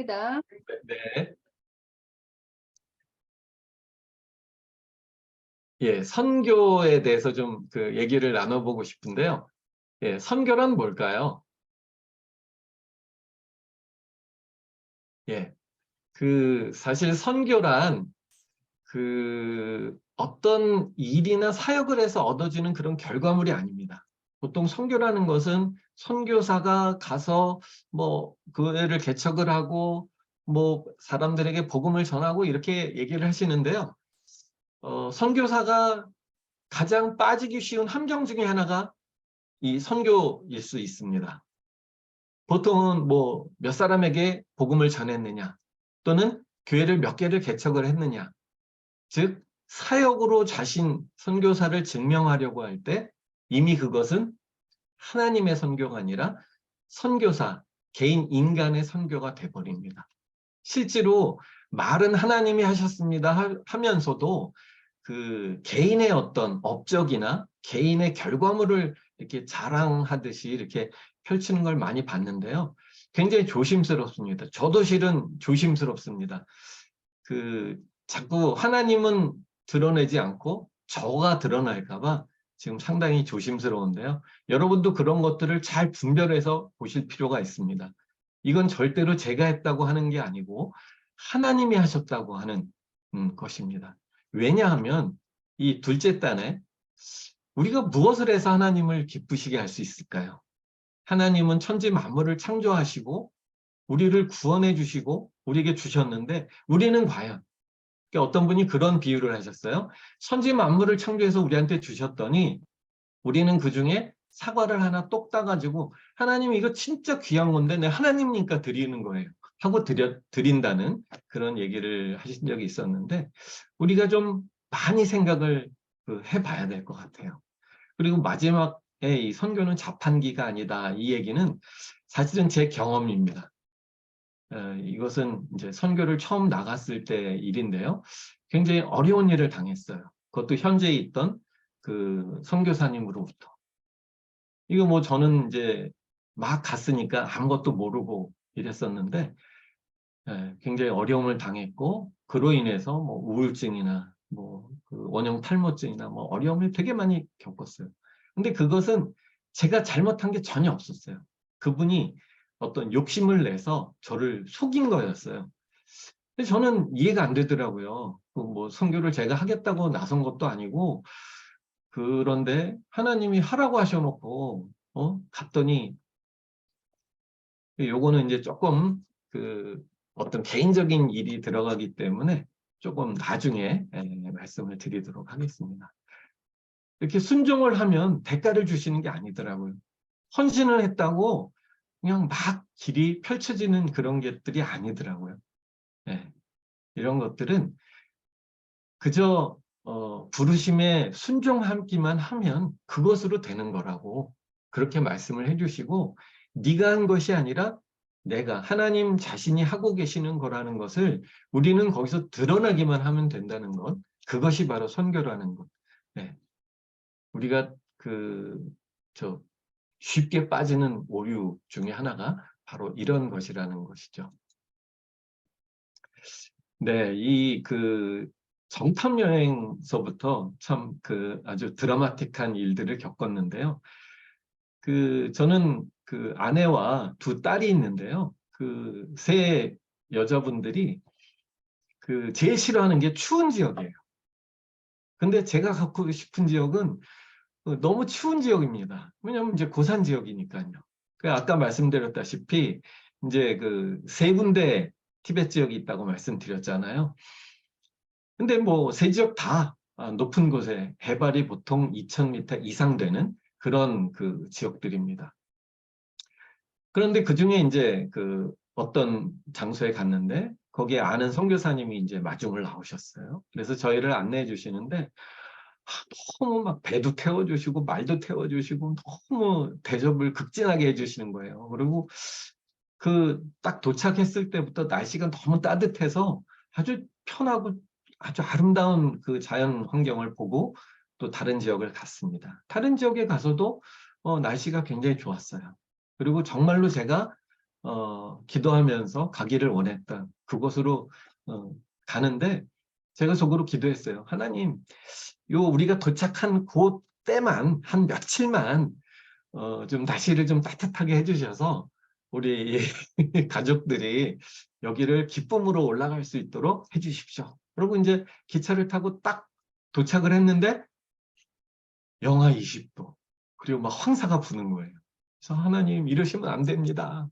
있습니다. 네. 예, 선교에 대해서 좀 얘기를 나눠보고 싶은데요. 예, 선교란 뭘까요? 예, 사실 선교란 어떤 일이나 사역을 해서 얻어지는 그런 결과물이 아닙니다. 보통 선교라는 것은 선교사가 가서 뭐 교회를 개척을 하고 뭐 사람들에게 복음을 전하고 이렇게 얘기를 하시는데요. 선교사가 가장 빠지기 쉬운 함정 중에 하나가 이 선교일 수 있습니다. 보통은 뭐 몇 사람에게 복음을 전했느냐 또는 교회를 몇 개를 개척을 했느냐, 즉 사역으로 자신 선교사를 증명하려고 할 때 이미 그것은 하나님의 선교가 아니라 선교사, 개인 인간의 선교가 돼버립니다. 실제로 말은 하나님이 하셨습니다 하면서도 개인의 어떤 업적이나 개인의 결과물을 이렇게 자랑하듯이 이렇게 펼치는 걸 많이 봤는데요. 굉장히 조심스럽습니다. 저도 실은 조심스럽습니다. 자꾸 하나님은 드러내지 않고 저가 드러날까봐 지금 상당히 조심스러운데요. 여러분도 그런 것들을 잘 분별해서 보실 필요가 있습니다. 이건 절대로 제가 했다고 하는 게 아니고 하나님이 하셨다고 하는 것입니다. 왜냐하면 이 둘째 단에 우리가 무엇을 해서 하나님을 기쁘시게 할 수 있을까요? 하나님은 천지 만물을 창조하시고 우리를 구원해 주시고 우리에게 주셨는데 우리는 과연, 어떤 분이 그런 비유를 하셨어요. 천지 만물을 창조해서 우리한테 주셨더니 우리는 그중에 사과를 하나 똑 따가지고 하나님 이거 진짜 귀한 건데 내 하나님이니까 드리는 거예요 하고 드린다는 그런 얘기를 하신 적이 있었는데, 우리가 좀 많이 생각을 해봐야 될 것 같아요. 그리고 마지막에 이 선교는 자판기가 아니다, 이 얘기는 사실은 제 경험입니다. 이것은 이제 선교를 처음 나갔을 때 일인데요. 굉장히 어려운 일을 당했어요. 그것도 현재에 있던 선교사님으로부터. 이거 뭐 저는 이제 막 갔으니까 아무것도 모르고 이랬었는데, 굉장히 어려움을 당했고 그로 인해서 뭐 우울증이나 뭐 원형 탈모증이나 뭐 어려움을 되게 많이 겪었어요. 근데 그것은 제가 잘못한 게 전혀 없었어요. 그분이 어떤 욕심을 내서 저를 속인 거였어요. 근데 저는 이해가 안 되더라고요. 뭐 선교를 제가 하겠다고 나선 것도 아니고, 그런데 하나님이 하라고 하셔놓고 갔더니, 요거는 이제 조금 어떤 개인적인 일이 들어가기 때문에 조금 나중에 말씀을 드리도록 하겠습니다. 이렇게 순종을 하면 대가를 주시는 게 아니더라고요. 헌신을 했다고 그냥 막 길이 펼쳐지는 그런 것들이 아니더라고요. 네. 이런 것들은 그저 부르심에 순종하기만 하면 그것으로 되는 거라고 그렇게 말씀을 해주시고, 네가 한 것이 아니라 내가, 하나님 자신이 하고 계시는 거라는 것을 우리는 거기서 드러나기만 하면 된다는 것, 그것이 바로 선교라는 것. 네. 우리가 쉽게 빠지는 오류 중에 하나가 바로 이런 것이라는 것이죠. 네, 정탐 여행서부터 참 아주 드라마틱한 일들을 겪었는데요. 저는 아내와 두 딸이 있는데요. 세 여자분들이 제일 싫어하는 게 추운 지역이에요. 근데 제가 갖고 싶은 지역은 너무 추운 지역입니다. 왜냐하면 이제 고산 지역이니까요. 아까 말씀드렸다시피 이제 세 군데 티베트 지역이 있다고 말씀드렸잖아요. 근데 뭐 세 지역 다 높은 곳에 해발이 보통 2000m 이상 되는 그런 지역들입니다. 그런데 그중에 이제 어떤 장소에 갔는데 거기에 아는 선교사님이 이제 마중을 나오셨어요. 그래서 저희를 안내해 주시는데 너무 막 배도 태워주시고 말도 태워주시고 너무 대접을 극진하게 해주시는 거예요. 그리고 딱 도착했을 때부터 날씨가 너무 따뜻해서 아주 편하고 아주 아름다운 자연 환경을 보고 또 다른 지역을 갔습니다. 다른 지역에 가서도 날씨가 굉장히 좋았어요. 그리고 정말로 제가 기도하면서 가기를 원했던 그곳으로 가는데 제가 속으로 기도했어요. 하나님, 우리가 도착한 그 때만 한 며칠만 좀 날씨를 좀 따뜻하게 해주셔서 우리 가족들이 여기를 기쁨으로 올라갈 수 있도록 해주십시오. 그리고 이제 기차를 타고 딱 도착을 했는데 영하 20도 그리고 막 황사가 부는 거예요. 그래서 하나님 이러시면 안 됩니다.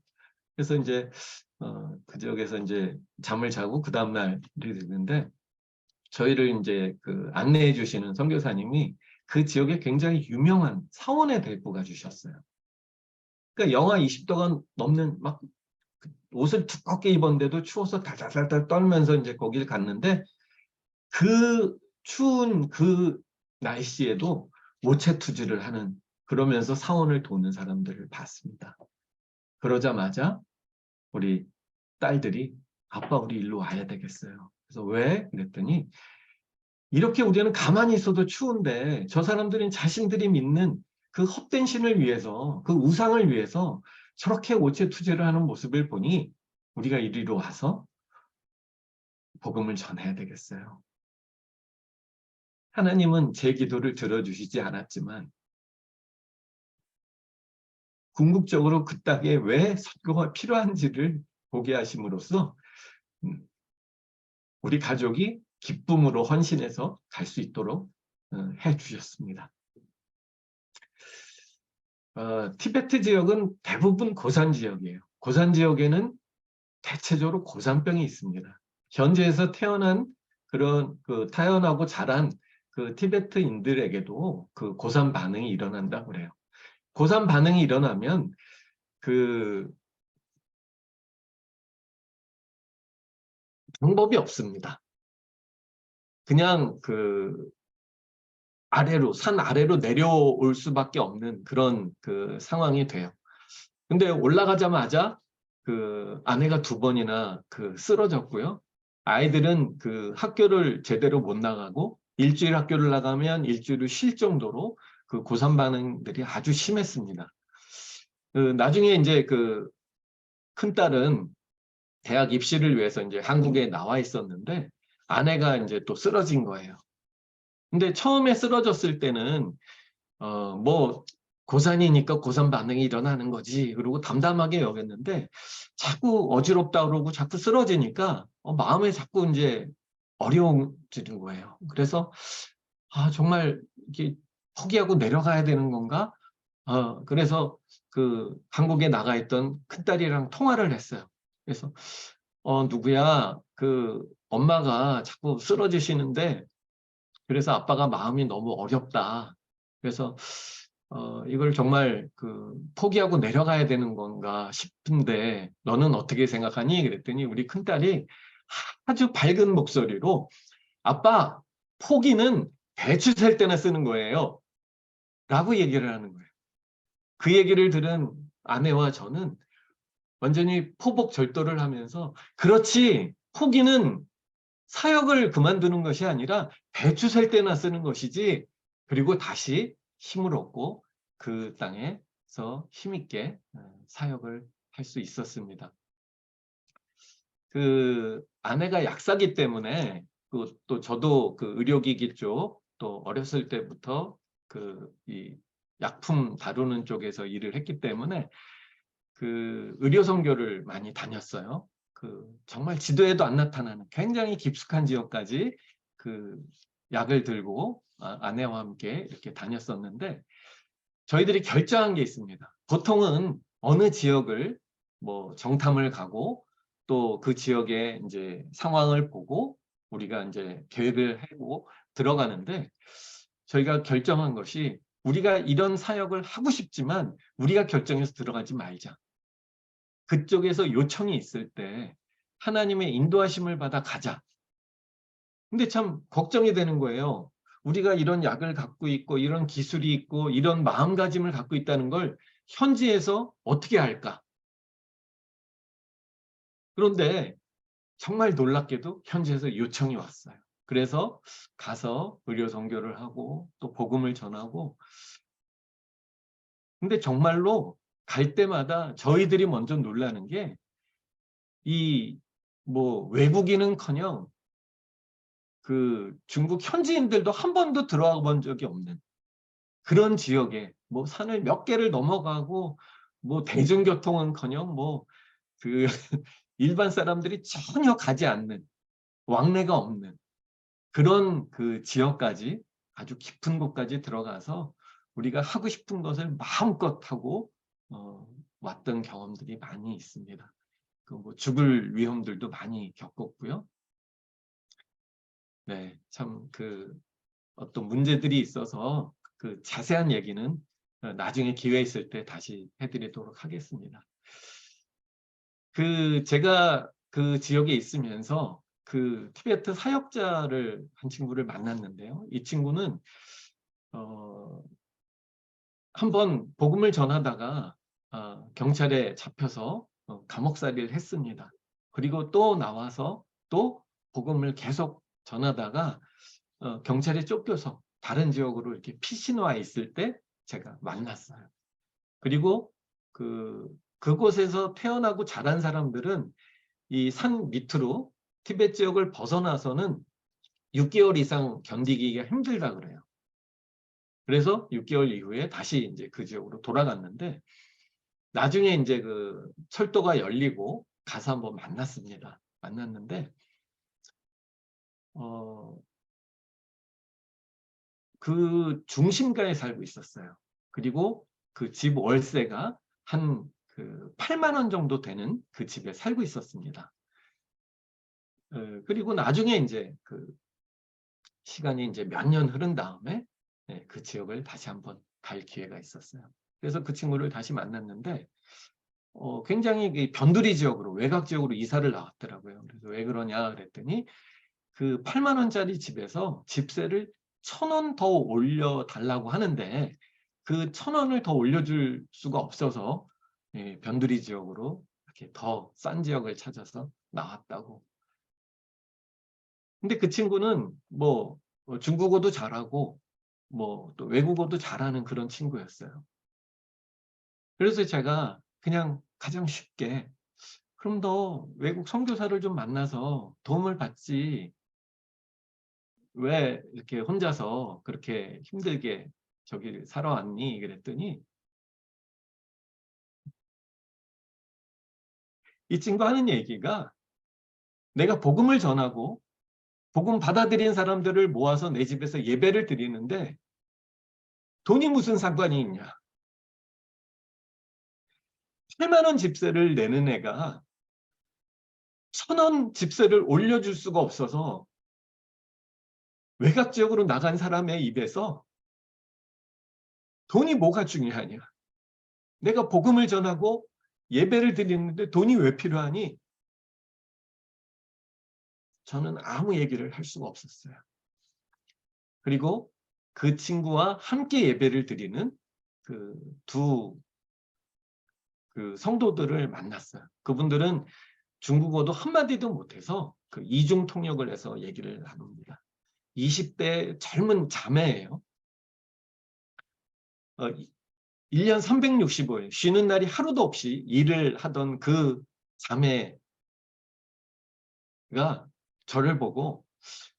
그래서 이제 그 지역에서 이제 잠을 자고 그 다음날이 됐는데 저희를 이제 그 안내해 주시는 선교사님이 그 지역에 굉장히 유명한 사원에 데리고 가주셨어요. 그러니까 영하 20도가 넘는 막 옷을 두껍게 입었는데도 추워서 달달달달 떨면서 이제 거기를 갔는데 그 추운 그 날씨에도 모체투지를 하는 그러면서 사원을 도는 사람들을 봤습니다. 그러자마자 우리 딸들이 아빠 우리 일로 와야 되겠어요. 그래서 왜? 그랬더니 이렇게 우리는 가만히 있어도 추운데 저 사람들은 자신들이 믿는 그 헛된 신을 위해서 그 우상을 위해서 저렇게 오체투지를 하는 모습을 보니 우리가 이리로 와서 복음을 전해야 되겠어요. 하나님은 제 기도를 들어주시지 않았지만 궁극적으로 그 땅에 왜 선교가 필요한지를 보게 하심으로써 우리 가족이 기쁨으로 헌신해서 갈 수 있도록 해주셨습니다. 티베트 지역은 대부분 고산 지역이에요. 고산 지역에는 대체적으로 고산병이 있습니다. 현지에서 태어난 그런 태어나고 자란 그 티베트인들에게도 그 고산 반응이 일어난다고 그래요. 고산 반응이 일어나면 그 방법이 없습니다. 그냥 그 산 아래로 내려올 수밖에 없는 그런 그 상황이 돼요. 근데 올라가자마자 그 아내가 2번이나 쓰러졌고요. 아이들은 그 학교를 제대로 못 나가고 일주일 학교를 나가면 일주일을 쉴 정도로 그 고산 반응들이 아주 심했습니다. 나중에 이제 그 큰딸은 대학 입시를 위해서 이제 한국에 나와 있었는데 아내가 이제 또 쓰러진 거예요. 근데 처음에 쓰러졌을 때는 뭐 고산이니까 고산 반응이 일어나는 거지. 그리고 담담하게 여겼는데 자꾸 어지럽다 그러고 자꾸 쓰러지니까 마음에 자꾸 이제 어려워지는 거예요. 그래서 정말 이렇게 포기하고 내려가야 되는 건가? 그래서 그 한국에 나가 있던 큰딸이랑 통화를 했어요. 그래서 누구야? 그 엄마가 자꾸 쓰러지시는데 그래서 아빠가 마음이 너무 어렵다. 그래서 이걸 정말 포기하고 내려가야 되는 건가 싶은데 너는 어떻게 생각하니? 그랬더니 우리 큰딸이 아주 밝은 목소리로 아빠, 포기는 배추 셀 때나 쓰는 거예요. 라고 얘기를 하는 거예요. 그 얘기를 들은 아내와 저는 완전히 포복절도를 하면서 그렇지, 포기는 사역을 그만두는 것이 아니라 배추 셀 때나 쓰는 것이지. 그리고 다시 힘을 얻고 그 땅에서 힘있게 사역을 할 수 있었습니다. 그 아내가 약사기 때문에 또 저도 그 의료기기 쪽 또 어렸을 때부터 이 약품 다루는 쪽에서 일을 했기 때문에 그 의료 선교를 많이 다녔어요. 정말 지도에도 안 나타나는 굉장히 깊숙한 지역까지 그 약을 들고 아내와 함께 이렇게 다녔었는데 저희들이 결정한 게 있습니다. 보통은 어느 지역을 뭐 정탐을 가고 또 그 지역의 이제 상황을 보고 우리가 이제 계획을 하고 들어가는데 저희가 결정한 것이 우리가 이런 사역을 하고 싶지만 우리가 결정해서 들어가지 말자. 그쪽에서 요청이 있을 때 하나님의 인도하심을 받아 가자. 근데 참 걱정이 되는 거예요. 우리가 이런 약을 갖고 있고 이런 기술이 있고 이런 마음가짐을 갖고 있다는 걸 현지에서 어떻게 할까? 그런데 정말 놀랍게도 현지에서 요청이 왔어요. 그래서 가서 의료 선교를 하고 또 복음을 전하고 근데 정말로 갈 때마다 저희들이 먼저 놀라는 게 이 뭐 외국인은커녕 그 중국 현지인들도 한 번도 들어와 본 적이 없는 그런 지역에 뭐 산을 몇 개를 넘어가고 뭐 대중교통은커녕 뭐 그 일반 사람들이 전혀 가지 않는 왕래가 없는 그런 그 지역까지 아주 깊은 곳까지 들어가서 우리가 하고 싶은 것을 마음껏 하고 왔던 경험들이 많이 있습니다. 그 뭐 죽을 위험들도 많이 겪었고요. 네, 참 그 어떤 문제들이 있어서 그 자세한 얘기는 나중에 기회 있을 때 다시 해드리도록 하겠습니다. 그 제가 그 지역에 있으면서 그 티베트 사역자를 한 친구를 만났는데요. 이 친구는 한번 복음을 전하다가 경찰에 잡혀서 감옥살이를 했습니다. 그리고 또 나와서 또 복음을 계속 전하다가 경찰에 쫓겨서 다른 지역으로 이렇게 피신와 있을 때 제가 만났어요. 그리고 그곳에서 태어나고 자란 사람들은 이 산 밑으로 티베트 지역을 벗어나서는 6개월 이상 견디기가 힘들다 그래요. 그래서 6개월 이후에 다시 이제 그 지역으로 돌아갔는데 나중에 이제 그 철도가 열리고 가서 한번 만났습니다. 만났는데 그 중심가에 살고 있었어요. 그리고 그 집 월세가 한 그 8만 원 정도 되는 그 집에 살고 있었습니다. 그리고 나중에 이제 그 시간이 이제 몇 년 흐른 다음에 그 지역을 다시 한번 갈 기회가 있었어요. 그래서 그 친구를 다시 만났는데 굉장히 변두리 지역으로 외곽 지역으로 이사를 나왔더라고요. 그래서 왜 그러냐 그랬더니 그 8만 원짜리 집에서 집세를 1,000원 더 올려달라고 하는데 그 1,000원을 더 올려줄 수가 없어서 변두리 지역으로 이렇게 더 싼 지역을 찾아서 나왔다고. 근데 그 친구는 뭐 중국어도 잘하고 뭐 또 외국어도 잘하는 그런 친구였어요. 그래서 제가 그냥 가장 쉽게 그럼 너 외국 선교사를 좀 만나서 도움을 받지 왜 이렇게 혼자서 그렇게 힘들게 저기 살아왔니? 그랬더니 이 친구 하는 얘기가 내가 복음을 전하고 복음 받아들인 사람들을 모아서 내 집에서 예배를 드리는데 돈이 무슨 상관이 있냐? 8만 원 집세를 내는 애가 1,000원 집세를 올려줄 수가 없어서 외곽 지역으로 나간 사람의 입에서 돈이 뭐가 중요하냐? 내가 복음을 전하고 예배를 드리는데 돈이 왜 필요하니? 저는 아무 얘기를 할 수가 없었어요. 그리고 그 친구와 함께 예배를 드리는 그 성도들을 만났어요. 그분들은 중국어도 한마디도 못해서 그 이중 통역을 해서 얘기를 나눕니다. 20대 젊은 자매예요. 1년 365일 쉬는 날이 하루도 없이 일을 하던 그 자매가 저를 보고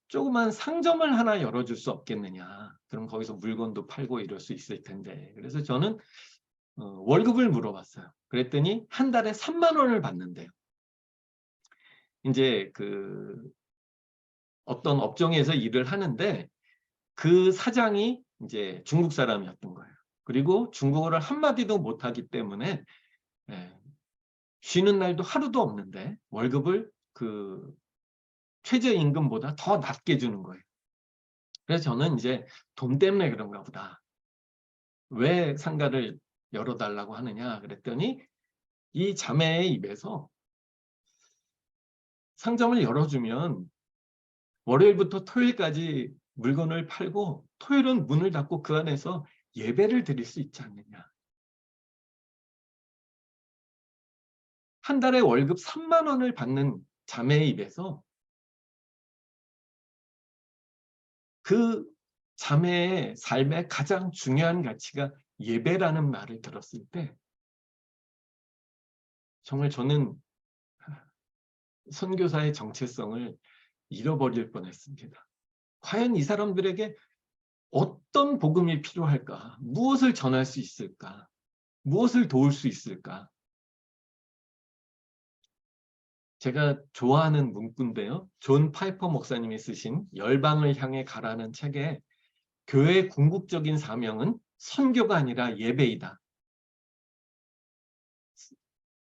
조그만 상점을 하나 열어줄 수 없겠느냐. 그럼 거기서 물건도 팔고 이럴 수 있을 텐데. 그래서 저는 월급을 물어봤어요. 그랬더니 한 달에 3만 원을 받는데요. 이제 그 어떤 업종에서 일을 하는데 그 사장이 이제 중국 사람이었던 거예요. 그리고 중국어를 한마디도 못하기 때문에 쉬는 날도 하루도 없는데 월급을 그 최저임금보다 더 낮게 주는 거예요. 그래서 저는 이제 돈 때문에 그런가 보다. 왜 상가를 열어달라고 하느냐 그랬더니 이 자매의 입에서 상점을 열어주면 월요일부터 토요일까지 물건을 팔고 토요일은 문을 닫고 그 안에서 예배를 드릴 수 있지 않느냐. 한 달에 월급 3만 원을 받는 자매의 입에서 그 자매의 삶의 가장 중요한 가치가 예배라는 말을 들었을 때 정말 저는 선교사의 정체성을 잃어버릴 뻔했습니다. 과연 이 사람들에게 어떤 복음이 필요할까? 무엇을 전할 수 있을까? 무엇을 도울 수 있을까? 제가 좋아하는 문구인데요. 존 파이퍼 목사님이 쓰신 열방을 향해 가라는 책에 교회의 궁극적인 사명은 선교가 아니라 예배이다.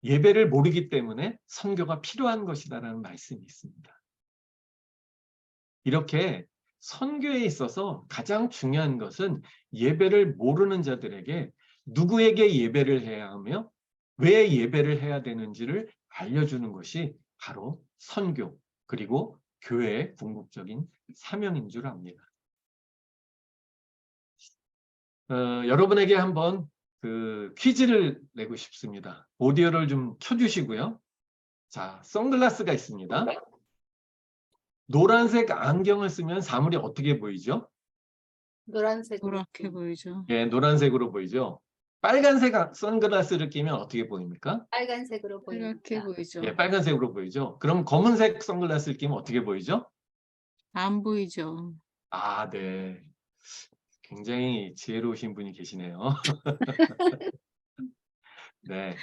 예배를 모르기 때문에 선교가 필요한 것이다라는 말씀이 있습니다. 이렇게 선교에 있어서 가장 중요한 것은 예배를 모르는 자들에게 누구에게 예배를 해야 하며 왜 예배를 해야 되는지를 알려주는 것이 바로 선교, 그리고 교회의 궁극적인 사명인 줄 압니다. 여러분에게 한번 그 퀴즈를 내고 싶습니다. 오디오를 좀 켜주시고요. 자, 선글라스가 있습니다. 노란색 안경을 쓰면 사물이 어떻게 보이죠? 노란색으로 노랗게 보이죠. 예, 노란색으로 보이죠. 빨간색 선글라스를 끼면 어떻게 보입니까? 빨간색으로 보입니다. 빨갛게 보이죠. 예, 빨간색으로 보이죠. 그럼 검은색 선글라스를 끼면 어떻게 보이죠? 안 보이죠. 아, 네. 굉장히 지혜로우신 분이 계시네요. 네.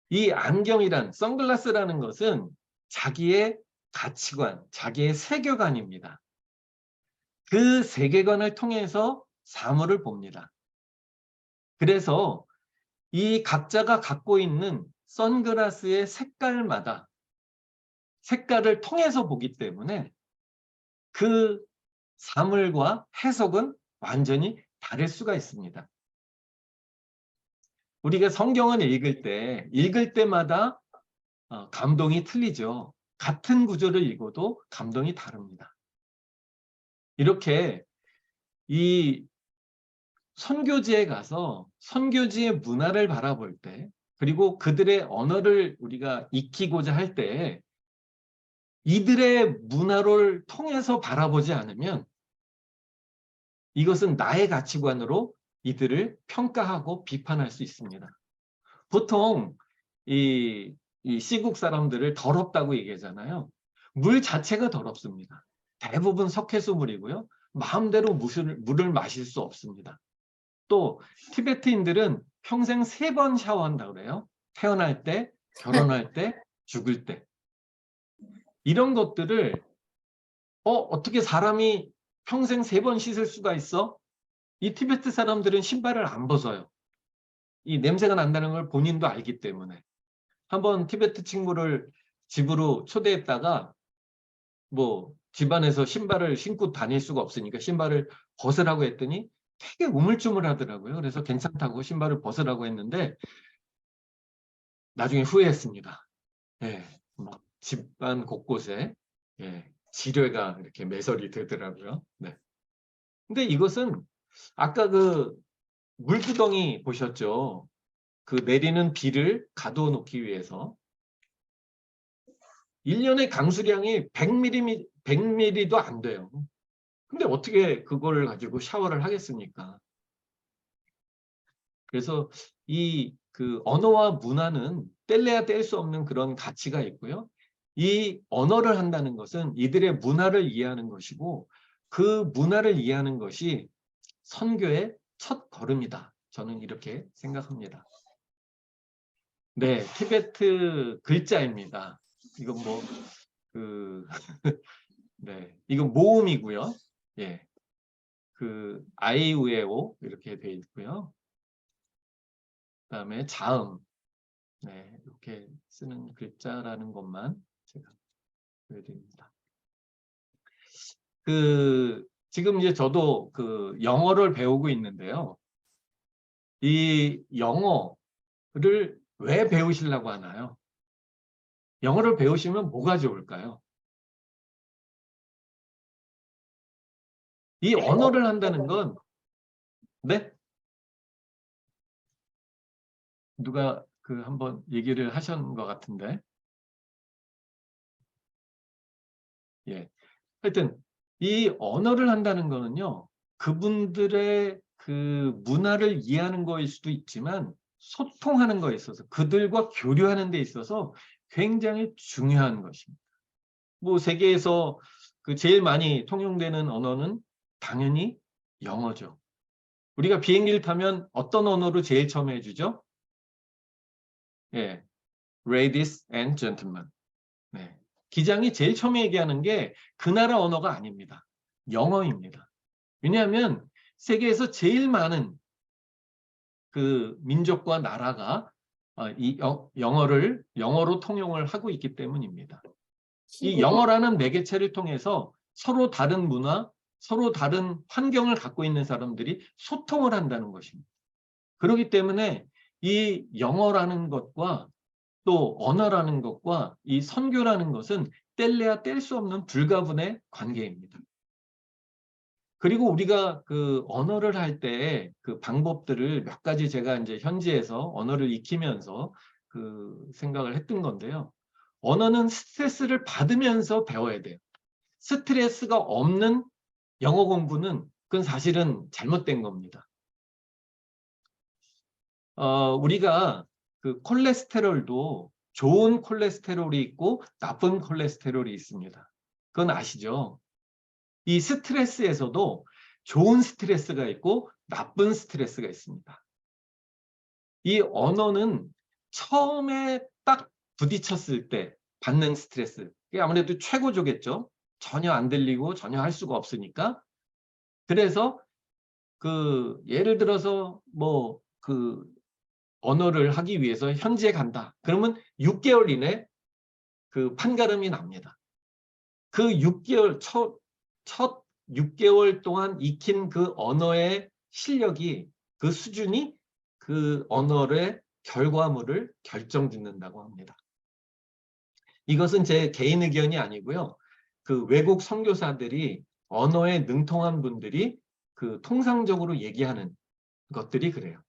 이 안경이란 선글라스라는 것은 자기의 가치관, 자기의 세계관입니다. 그 세계관을 통해서 사물을 봅니다. 그래서 이 각자가 갖고 있는 선글라스의 색깔마다 색깔을 통해서 보기 때문에 그 사물과 해석은 완전히 다를 수가 있습니다. 우리가 성경을 읽을 때마다 감동이 틀리죠. 같은 구조를 읽어도 감동이 다릅니다. 이렇게 이 선교지에 가서 선교지의 문화를 바라볼 때, 그리고 그들의 언어를 우리가 익히고자 할 때 이들의 문화를 통해서 바라보지 않으면 이것은 나의 가치관으로 이들을 평가하고 비판할 수 있습니다. 보통 이 시국 사람들을 더럽다고 얘기하잖아요. 물 자체가 더럽습니다. 대부분 석회수물이고요. 마음대로 물을 마실 수 없습니다. 또 티베트인들은 평생 3번 샤워한다고 그래요. 태어날 때, 결혼할 때, 죽을 때. 이런 것들을 어떻게 사람이 평생 3번 씻을 수가 있어? 이 티베트 사람들은 신발을 안 벗어요. 이 냄새가 난다는 걸 본인도 알기 때문에. 한번 티베트 친구를 집으로 초대했다가 뭐 집안에서 신발을 신고 다닐 수가 없으니까 신발을 벗으라고 했더니 되게 우물쭈물하더라고요. 그래서 괜찮다고 신발을 벗으라고 했는데 나중에 후회했습니다. 예, 막 집안 곳곳에 지뢰가 이렇게 매설이 되더라고요. 네. 근데 이것은 아까 그 물구덩이 보셨죠? 그 내리는 비를 가두어 놓기 위해서 1년의 강수량이 100mm도 안 돼요. 근데 어떻게 그걸 가지고 샤워를 하겠습니까? 그래서 이 그 언어와 문화는 뗄래야 뗄 수 없는 그런 가치가 있고요. 이 언어를 한다는 것은 이들의 문화를 이해하는 것이고 그 문화를 이해하는 것이 선교의 첫 걸음이다. 저는 이렇게 생각합니다. 네, 티베트 글자입니다. 이건 뭐 네, 이건 모음이고요. 예, 그 아이우에오 이렇게 돼 있고요. 그다음에 자음, 네, 이렇게 쓰는 글자라는 것만 제가 보여드립니다. 지금 이제 저도 그 영어를 배우고 있는데요. 이 영어를 왜 배우시려고 하나요? 영어를 배우시면 뭐가 좋을까요? 이 언어를 한다는 건, 네? 누가 그 한번 얘기를 하신 것 같은데. 예. 하여튼, 이 언어를 한다는 거는요, 그분들의 그 문화를 이해하는 거일 수도 있지만, 소통하는 거에 있어서 그들과 교류하는 데 있어서 굉장히 중요한 것입니다. 뭐 세계에서 그 제일 많이 통용되는 언어는 당연히 영어죠. 우리가 비행기를 타면 어떤 언어로 제일 처음 해주죠? 예, Ladies and Gentlemen. 네. 기장이 제일 처음 얘기하는 게 그 나라 언어가 아닙니다. 영어입니다. 왜냐하면 세계에서 제일 많은 그 민족과 나라가 이 영어로 통용을 하고 있기 때문입니다. 이 영어라는 매개체를 통해서 서로 다른 문화, 서로 다른 환경을 갖고 있는 사람들이 소통을 한다는 것입니다. 그렇기 때문에 이 영어라는 것과 또 언어라는 것과 이 선교라는 것은 뗄래야 뗄 수 없는 불가분의 관계입니다. 그리고 우리가 그 언어를 할 때 그 방법들을 몇 가지 제가 이제 현지에서 언어를 익히면서 그 생각을 했던 건데요. 언어는 스트레스를 받으면서 배워야 돼요. 스트레스가 없는 영어 공부는 그건 사실은 잘못된 겁니다. 우리가 그 콜레스테롤도 좋은 콜레스테롤이 있고 나쁜 콜레스테롤이 있습니다. 그건 아시죠? 이 스트레스에서도 좋은 스트레스가 있고 나쁜 스트레스가 있습니다. 이 언어는 처음에 딱 부딪혔을 때 받는 스트레스, 그게 아무래도 최고조겠죠. 전혀 안 들리고 전혀 할 수가 없으니까. 그래서 그 예를 들어서 뭐 그 언어를 하기 위해서 현지에 간다. 그러면 6개월 이내 그 판가름이 납니다. 그 6개월 첫 6개월 동안 익힌 그 언어의 실력이 그 수준이 그 언어의 결과물을 결정짓는다고 합니다. 이것은 제 개인 의견이 아니고요. 그 외국 선교사들이 언어에 능통한 분들이 그 통상적으로 얘기하는 것들이 그래요.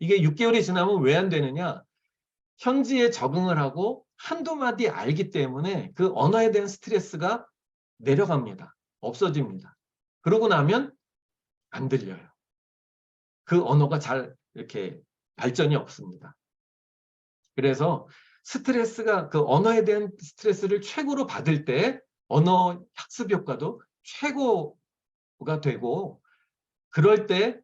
이게 6개월이 지나면 왜 안 되느냐? 현지에 적응을 하고 한두 마디 알기 때문에 그 언어에 대한 스트레스가 내려갑니다. 없어집니다. 그러고 나면 안 들려요. 그 언어가 잘 이렇게 발전이 없습니다. 그래서 스트레스가 그 언어에 대한 스트레스를 최고로 받을 때 언어 학습 효과도 최고가 되고 그럴 때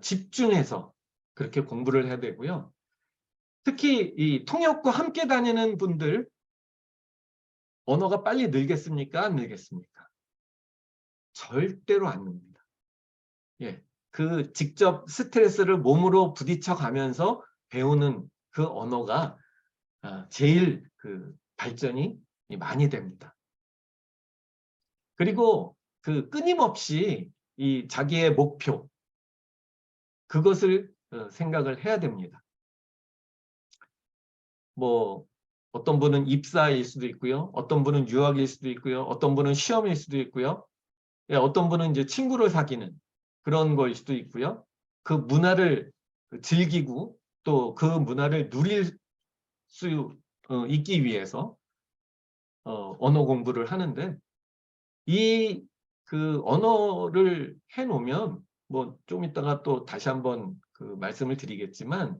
집중해서 그렇게 공부를 해야 되고요. 특히 이 통역과 함께 다니는 분들 언어가 빨리 늘겠습니까? 안 늘겠습니까? 절대로 안 늡니다. 예, 그 직접 스트레스를 몸으로 부딪혀 가면서 배우는 그 언어가 제일 그 발전이 많이 됩니다. 그리고 그 끊임없이 이 자기의 목표 그것을 생각을 해야 됩니다. 뭐 어떤 분은 입사일 수도 있고요. 어떤 분은 유학일 수도 있고요. 어떤 분은 시험일 수도 있고요. 예, 어떤 분은 이제 친구를 사귀는 그런 걸 수도 있고요. 그 문화를 즐기고 또 그 문화를 누릴 수 있기 위해서 언어 공부를 하는데 이 그 언어를 해놓으면 뭐 좀 이따가 또 다시 한번 그 말씀을 드리겠지만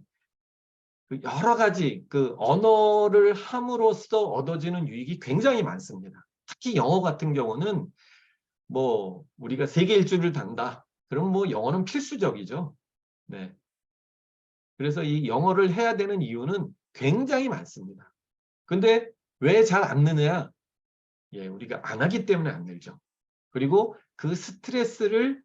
그 여러 가지 그 언어를 함으로써 얻어지는 유익이 굉장히 많습니다. 특히 영어 같은 경우는 뭐 우리가 세계 일주를 단다. 그럼 뭐 영어는 필수적이죠. 네. 그래서 이 영어를 해야 되는 이유는 굉장히 많습니다. 근데 왜 잘 안 느냐? 예, 우리가 안 하기 때문에 안 늘죠. 그리고 그 스트레스를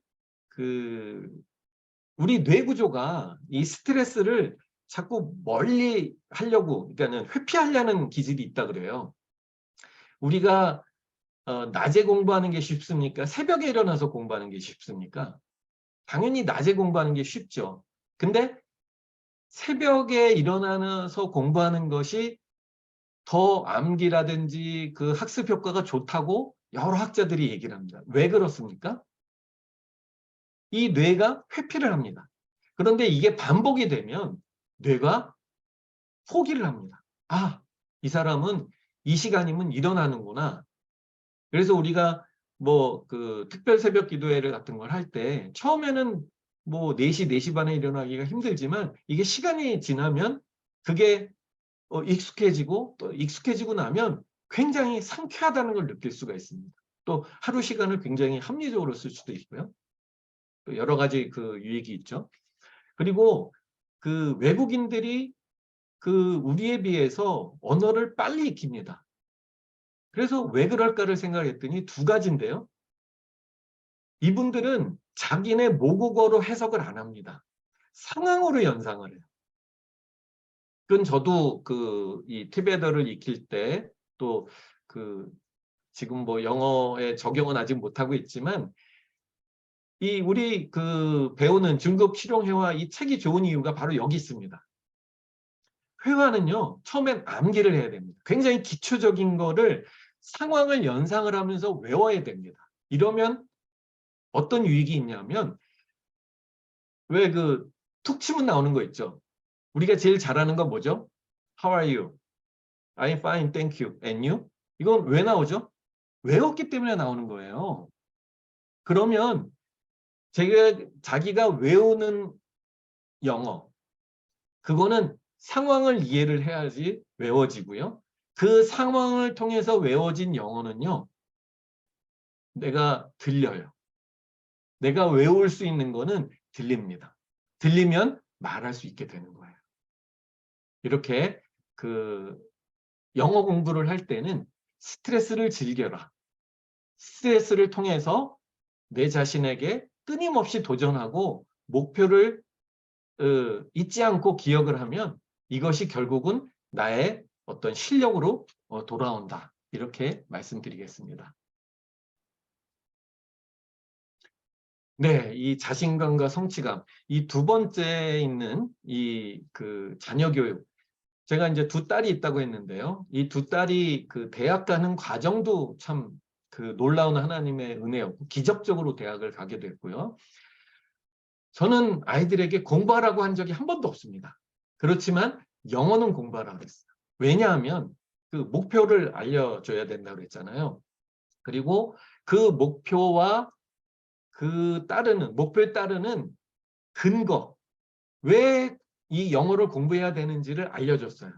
우리 뇌 구조가 이 스트레스를 자꾸 멀리 하려고, 그러니까는 회피하려는 기질이 있다 그래요. 우리가 낮에 공부하는 게 쉽습니까? 새벽에 일어나서 공부하는 게 쉽습니까? 당연히 낮에 공부하는 게 쉽죠. 근데 새벽에 일어나서 공부하는 것이 더 암기라든지 그 학습 효과가 좋다고 여러 학자들이 얘기를 합니다. 왜 그렇습니까? 이 뇌가 회피를 합니다. 그런데 이게 반복이 되면 뇌가 포기를 합니다. 아, 이 사람은 이 시간이면 일어나는구나. 그래서 우리가 뭐 그 특별 새벽 기도회를 같은 걸 할 때 처음에는 뭐 4시, 4시 반에 일어나기가 힘들지만 이게 시간이 지나면 그게 익숙해지고 또 익숙해지고 나면 굉장히 상쾌하다는 걸 느낄 수가 있습니다. 또 하루 시간을 굉장히 합리적으로 쓸 수도 있고요. 또 여러 가지 그 유익이 있죠. 그리고 그 외국인들이 그 우리에 비해서 언어를 빨리 익힙니다. 그래서 왜 그럴까를 생각했더니 두 가지인데요. 이분들은 자기네 모국어로 해석을 안 합니다. 상황으로 연상을 해요. 그건 저도 그 이 티베터를 익힐 때 또 그 지금 뭐 영어에 적용은 아직 못하고 있지만 이 우리 그 배우는 중급 실용회화 이 책이 좋은 이유가 바로 여기 있습니다. 회화는요, 처음엔 암기를 해야 됩니다. 굉장히 기초적인 거를 상황을 연상을 하면서 외워야 됩니다. 이러면 어떤 유익이 있냐면 왜 그 툭 치면 나오는 거 있죠. 우리가 제일 잘하는 건 뭐죠? How are you? I'm fine, thank you. And you? 이건 왜 나오죠? 외웠기 때문에 나오는 거예요. 그러면 자기가 외우는 영어, 그거는 상황을 이해를 해야지 외워지고요. 그 상황을 통해서 외워진 영어는요, 내가 들려요. 내가 외울 수 있는 거는 들립니다. 들리면 말할 수 있게 되는 거예요. 이렇게 그 영어 공부를 할 때는 스트레스를 즐겨라. 스트레스를 통해서 내 자신에게 끊임없이 도전하고 목표를 잊지 않고 기억을 하면 이것이 결국은 나의 어떤 실력으로 돌아온다. 이렇게 말씀드리겠습니다. 네, 이 자신감과 성취감, 이 두 번째에 있는 이 그 자녀 교육. 제가 이제 두 딸이 있다고 했는데요. 이 두 딸이 그 대학 가는 과정도 참 그 놀라운 하나님의 은혜였고 기적적으로 대학을 가게 됐고요. 저는 아이들에게 공부하라고 한 적이 한 번도 없습니다. 그렇지만 영어는 공부하라고 했어요. 왜냐하면 그 목표를 알려줘야 된다고 그랬잖아요. 그리고 그 목표와 그 따르는 목표에 따르는 근거, 왜 이 영어를 공부해야 되는지를 알려줬어요.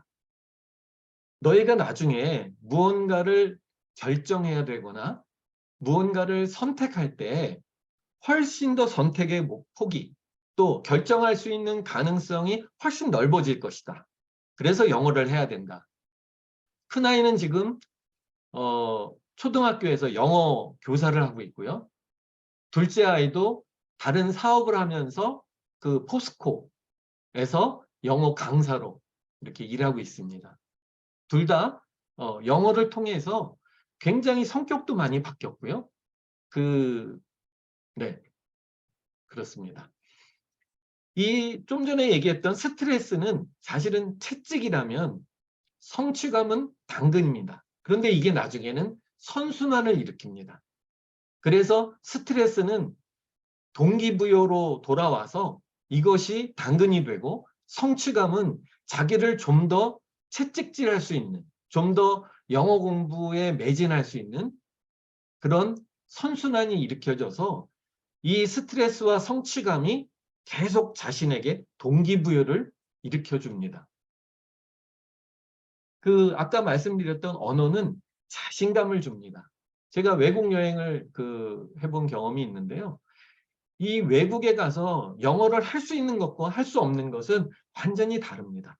너희가 나중에 무언가를 결정해야 되거나 무언가를 선택할 때 훨씬 더 선택의 폭이 또 결정할 수 있는 가능성이 훨씬 넓어질 것이다. 그래서 영어를 해야 된다. 큰아이는 지금 초등학교에서 영어 교사를 하고 있고요. 둘째 아이도 다른 사업을 하면서 그 포스코에서 영어 강사로 이렇게 일하고 있습니다. 둘 다 영어를 통해서 굉장히 성격도 많이 바뀌었고요. 네, 그렇습니다. 이 좀 전에 얘기했던 스트레스는 사실은 채찍이라면 성취감은 당근입니다. 그런데 이게 나중에는 선순환을 일으킵니다. 그래서 스트레스는 동기부여로 돌아와서 이것이 당근이 되고 성취감은 자기를 좀 더 채찍질할 수 있는, 좀 더 영어 공부에 매진할 수 있는 그런 선순환이 일으켜져서 이 스트레스와 성취감이 계속 자신에게 동기부여를 일으켜줍니다. 그 아까 말씀드렸던 언어는 자신감을 줍니다. 제가 외국 여행을 해본 경험이 있는데요. 이 외국에 가서 영어를 할 수 있는 것과 할 수 없는 것은 완전히 다릅니다.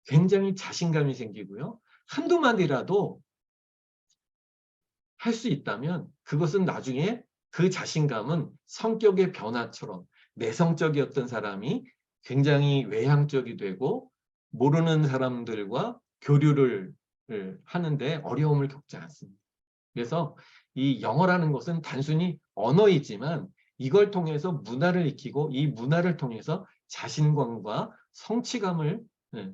굉장히 자신감이 생기고요. 한두 마디라도 할 수 있다면 그것은 나중에 그 자신감은 성격의 변화처럼 내성적이었던 사람이 굉장히 외향적이 되고 모르는 사람들과 교류를 하는데 어려움을 겪지 않습니다. 그래서 이 영어라는 것은 단순히 언어이지만 이걸 통해서 문화를 익히고 이 문화를 통해서 자신감과 성취감을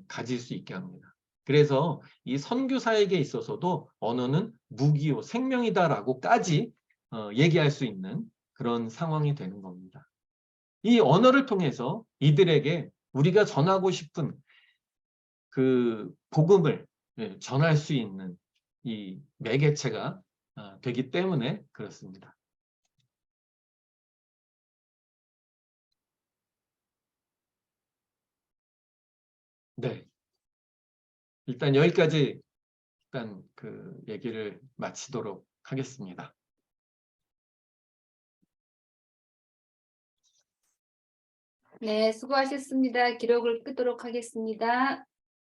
가질 수 있게 합니다. 그래서 이 선교사에게 있어서도 언어는 무기요, 생명이다라고까지 얘기할 수 있는 그런 상황이 되는 겁니다. 이 언어를 통해서 이들에게 우리가 전하고 싶은 그 복음을 전할 수 있는 이 매개체가 되기 때문에 그렇습니다. 네. 일단 여기까지 일단 그 얘기를 마치도록 하겠습니다. 네, 수고하셨습니다. 기록을 끄도록 하겠습니다.